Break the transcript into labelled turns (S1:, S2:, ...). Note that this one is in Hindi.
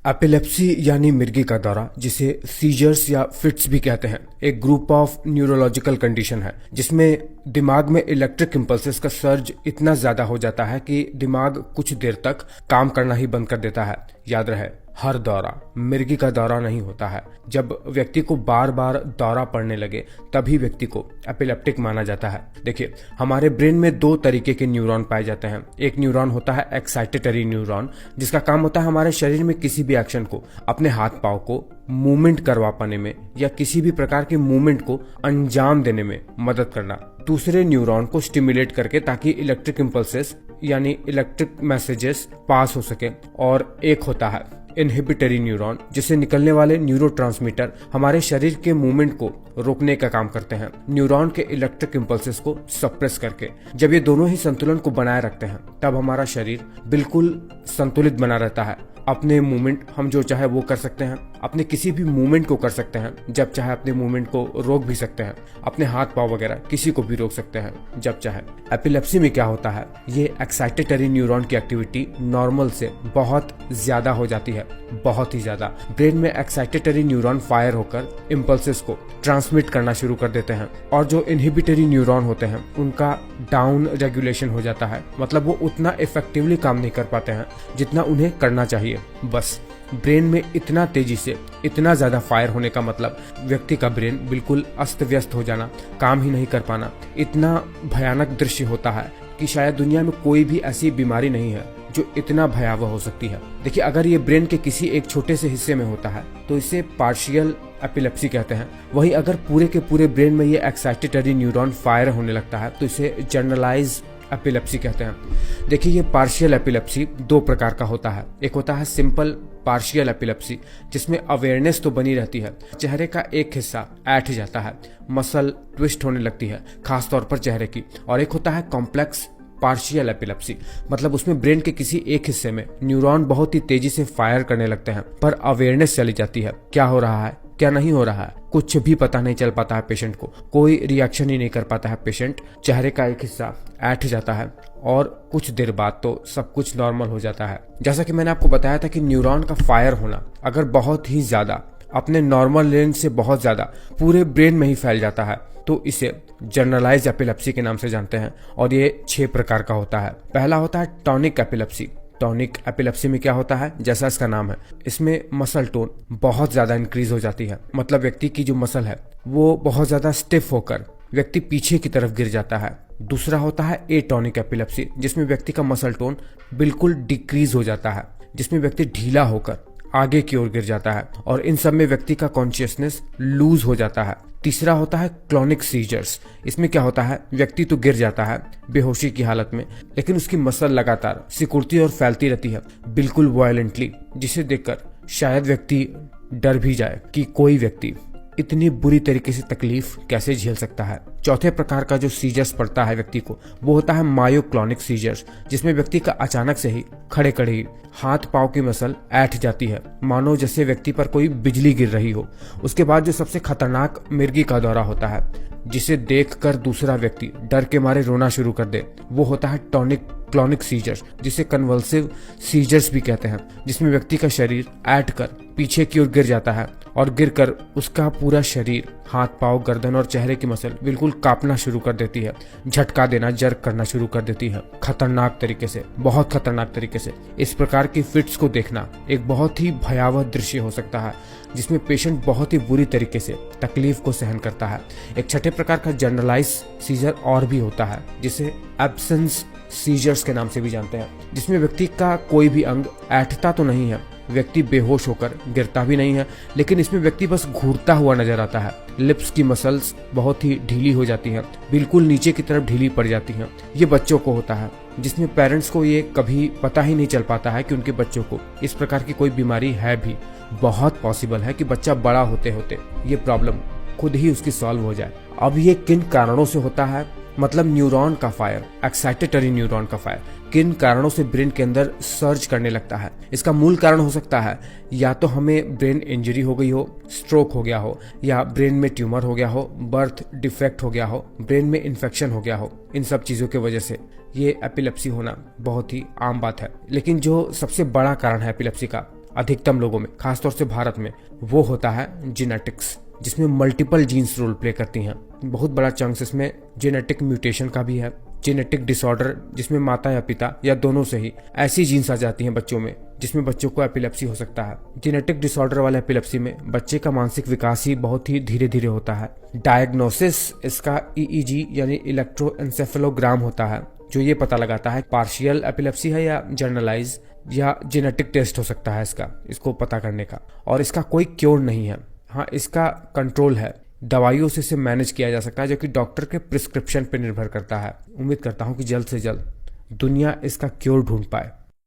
S1: एपिलेप्सी यानी मिर्गी का दौरा, जिसे सीजर्स या फिट्स भी कहते हैं, एक ग्रुप ऑफ न्यूरोलॉजिकल कंडीशन है जिसमें दिमाग में इलेक्ट्रिक इंपल्सेस का सर्ज इतना ज्यादा हो जाता है कि दिमाग कुछ देर तक काम करना ही बंद कर देता है। याद रहे, हर दौरा मिर्गी का दौरा नहीं होता है। जब व्यक्ति को बार बार दौरा पड़ने लगे तभी व्यक्ति को एपिलेप्टिक माना जाता है। देखिए, हमारे ब्रेन में दो तरीके के न्यूरॉन पाए जाते हैं। एक न्यूरॉन होता है एक्साइटेटरी न्यूरॉन, जिसका काम होता है हमारे शरीर में किसी भी एक्शन को, अपने हाथ पांव को मूवमेंट करवा पाने में या किसी भी प्रकार के मूवमेंट को अंजाम देने में मदद करना। दूसरे न्यूरॉन को स्टिमुलेट करके ताकि इलेक्ट्रिक इंपल्सेस यानी इलेक्ट्रिक मैसेजेस पास हो सके। और एक होता है इनहिबिटरी न्यूरॉन, जिससे निकलने वाले न्यूरोट्रांसमीटर हमारे शरीर के मूवमेंट को रोकने का काम करते हैं, न्यूरॉन के इलेक्ट्रिक इंपल्सेस को सप्रेस करके। जब ये दोनों ही संतुलन को बनाए रखते हैं तब हमारा शरीर बिल्कुल संतुलित बना रहता है। अपने मूवमेंट हम जो चाहे वो कर सकते हैं, अपने किसी भी मूवमेंट को कर सकते हैं, जब चाहे अपने मूवमेंट को रोक भी सकते हैं, अपने हाथ पांव वगैरह किसी को भी रोक सकते हैं जब चाहे। एपिलेप्सी में क्या होता है, ये एक्साइटेटरी न्यूरॉन की एक्टिविटी नॉर्मल से बहुत ज्यादा हो जाती है, बहुत ही ज्यादा। ब्रेन में एक्साइटेटरी न्यूरॉन फायर होकर इम्पल्सेस को ट्रांसमिट करना शुरू कर देते हैं और जो इनहिबिटरी न्यूरॉन होते हैं उनका डाउन रेगुलेशन हो जाता है, मतलब वो उतना इफेक्टिवली काम नहीं कर पाते हैं जितना उन्हें करना चाहिए। बस ब्रेन में इतना तेजी से इतना ज्यादा फायर होने का मतलब व्यक्ति का ब्रेन बिल्कुल अस्त व्यस्त हो जाना, काम ही नहीं कर पाना। इतना भयानक दृश्य होता है कि शायद दुनिया में कोई भी ऐसी बीमारी नहीं है जो इतना भयावह हो सकती है। देखिए, अगर ये ब्रेन के किसी एक छोटे से हिस्से में होता है तो इसे पार्शियल एपिलेप्सी कहते हैं। वहीं अगर पूरे के पूरे ब्रेन में ये एक्साइटेटरी न्यूरॉन फायर होने लगता है तो इसे जनरलाइज एपिलेप्सी कहते हैं। देखिए, ये पार्शियल एपिलेप्सी दो प्रकार का होता है। एक होता है सिंपल पार्शियल एपिलेप्सी, जिसमें अवेयरनेस तो बनी रहती है, चेहरे का एक हिस्सा ऐंठ जाता है, मसल ट्विस्ट होने लगती है, खासतौर पर चेहरे की। और एक होता है कॉम्प्लेक्स पार्शियल एपिलेप्सी, मतलब उसमें ब्रेन के किसी एक हिस्से में न्यूरॉन बहुत ही तेजी से फायर करने लगते हैं पर अवेयरनेस चली जाती है, क्या हो रहा है क्या नहीं हो रहा है कुछ भी पता नहीं चल पाता है पेशेंट को, कोई रिएक्शन ही नहीं कर पाता है पेशेंट। चेहरे का एक हिस्सा ऐंठ जाता है और कुछ देर बाद तो सब कुछ नॉर्मल हो जाता है। जैसा कि मैंने आपको बताया था कि न्यूरॉन का फायर होना अगर बहुत ही ज्यादा, अपने नॉर्मल रेंज से बहुत ज्यादा पूरे ब्रेन में ही फैल जाता है तो इसे जनरलाइज एपिलेप्सी के नाम से जानते हैं। और ये 6 प्रकार का होता है। पहला होता है टॉनिक एपिलेप्सी। टॉनिक एपिलेप्सी में क्या होता है, जैसा इसका नाम है, इसमें मसल टोन बहुत ज्यादा इंक्रीज हो जाती है, मतलब व्यक्ति की जो मसल है वो बहुत ज्यादा स्टिफ होकर व्यक्ति पीछे की तरफ गिर जाता है। दूसरा होता है एटॉनिक एपिलेप्सी, जिसमें व्यक्ति का मसल टोन बिल्कुल डिक्रीज हो जाता है, जिसमें व्यक्ति ढीला होकर आगे की ओर गिर जाता है और इन सब में व्यक्ति का कॉन्शियसनेस लूज हो जाता है। तीसरा होता है क्लॉनिक सीजर्स। इसमें क्या होता है, व्यक्ति तो गिर जाता है बेहोशी की हालत में, लेकिन उसकी मसल लगातार सिकुड़ती और फैलती रहती है बिल्कुल वायलेंटली, जिसे देखकर शायद व्यक्ति डर भी जाए कि कोई व्यक्ति इतनी बुरी तरीके से तकलीफ कैसे झेल सकता है। चौथे प्रकार का जो सीजर्स पड़ता है व्यक्ति को, वो होता है मायोक्लॉनिक सीजर्स, जिसमें व्यक्ति का अचानक से ही खड़े खड़े ही हाथ पांव की मसल ऐंठ जाती है, मानो जैसे व्यक्ति पर कोई बिजली गिर रही हो। उसके बाद जो सबसे खतरनाक मिर्गी का दौरा होता है, जिसे देखकर दूसरा व्यक्ति डर के मारे रोना शुरू कर दे, वो होता है टॉनिक क्लॉनिक सीजर्स, जिसे कन्वल्सिव सीजर्स भी कहते हैं, जिसमें व्यक्ति का शरीर ऐंठ कर पीछे की ओर गिर जाता है और गिरकर उसका पूरा शरीर, हाथ पांव, गर्दन और चेहरे की मसल बिल्कुल कांपना शुरू कर देती है, झटका देना, जर्क करना शुरू कर देती है, खतरनाक तरीके से, बहुत खतरनाक तरीके से। इस प्रकार की फिट्स को देखना एक बहुत ही भयावह दृश्य हो सकता है, जिसमें पेशेंट बहुत ही बुरी तरीके से तकलीफ को सहन करता है। एक छठे प्रकार का जनरलाइज सीजर और भी होता है, जिसे एब्सेंस सीजर्स के नाम से भी जानते हैं, जिसमें व्यक्ति का कोई भी अंग ऐंठता तो नहीं है, व्यक्ति बेहोश होकर गिरता भी नहीं है, लेकिन इसमें व्यक्ति बस घूरता हुआ नजर आता है। लिप्स की मसल्स बहुत ही ढीली हो जाती हैं, बिल्कुल नीचे की तरफ ढीली पड़ जाती हैं। ये बच्चों को होता है, जिसमें पेरेंट्स को ये कभी पता ही नहीं चल पाता है कि उनके बच्चों को इस प्रकार की कोई बीमारी है भी। बहुत पॉसिबल है कि बच्चा बड़ा होते होते ये प्रॉब्लम खुद ही उसकी सॉल्व हो जाए। अब ये किन कारणों से होता है, मतलब न्यूरॉन का फायर, एक्साइटेटरी न्यूरॉन का फायर किन कारणों से ब्रेन के अंदर सर्ज करने लगता है। इसका मूल कारण हो सकता है या तो हमें ब्रेन इंजरी हो गई हो, स्ट्रोक हो गया हो, या ब्रेन में ट्यूमर हो गया हो, बर्थ डिफेक्ट हो गया हो, ब्रेन में इन्फेक्शन हो गया हो। इन सब चीजों की वजह से ये एपिलेप्सी होना बहुत ही आम बात है। लेकिन जो सबसे बड़ा कारण है एपिलेप्सी का, अधिकतम लोगों में, खासतौर से भारत में, वो होता है जेनेटिक्स, जिसमें मल्टीपल जीन्स रोल प्ले करती हैं। बहुत बड़ा चंक्स इसमें जेनेटिक म्यूटेशन का भी है। जेनेटिक डिसऑर्डर, जिसमें माता या पिता या दोनों से ही ऐसी जीन्स आ जाती हैं बच्चों में जिसमें बच्चों को एपिलेप्सी हो सकता है। जेनेटिक डिसऑर्डर वाले एपिलेप्सी में बच्चे का मानसिक विकास ही बहुत ही धीरे धीरे होता है। डायग्नोसिस इसका ईईजी यानी इलेक्ट्रोएंसेफेलोग्राम होता है, जो ये पता लगाता है पार्शियल एपिलेप्सी है या जनरलाइज, या जेनेटिक टेस्ट हो सकता है इसको पता करने का। और इसका कोई क्योर नहीं है। हाँ, इसका कंट्रोल है, दवाइयों से इसे मैनेज किया जा सकता है, जो कि डॉक्टर के प्रिस्क्रिप्शन पर निर्भर करता है। उम्मीद करता हूँ कि जल्द से जल्द दुनिया इसका क्योर ढूंढ पाए।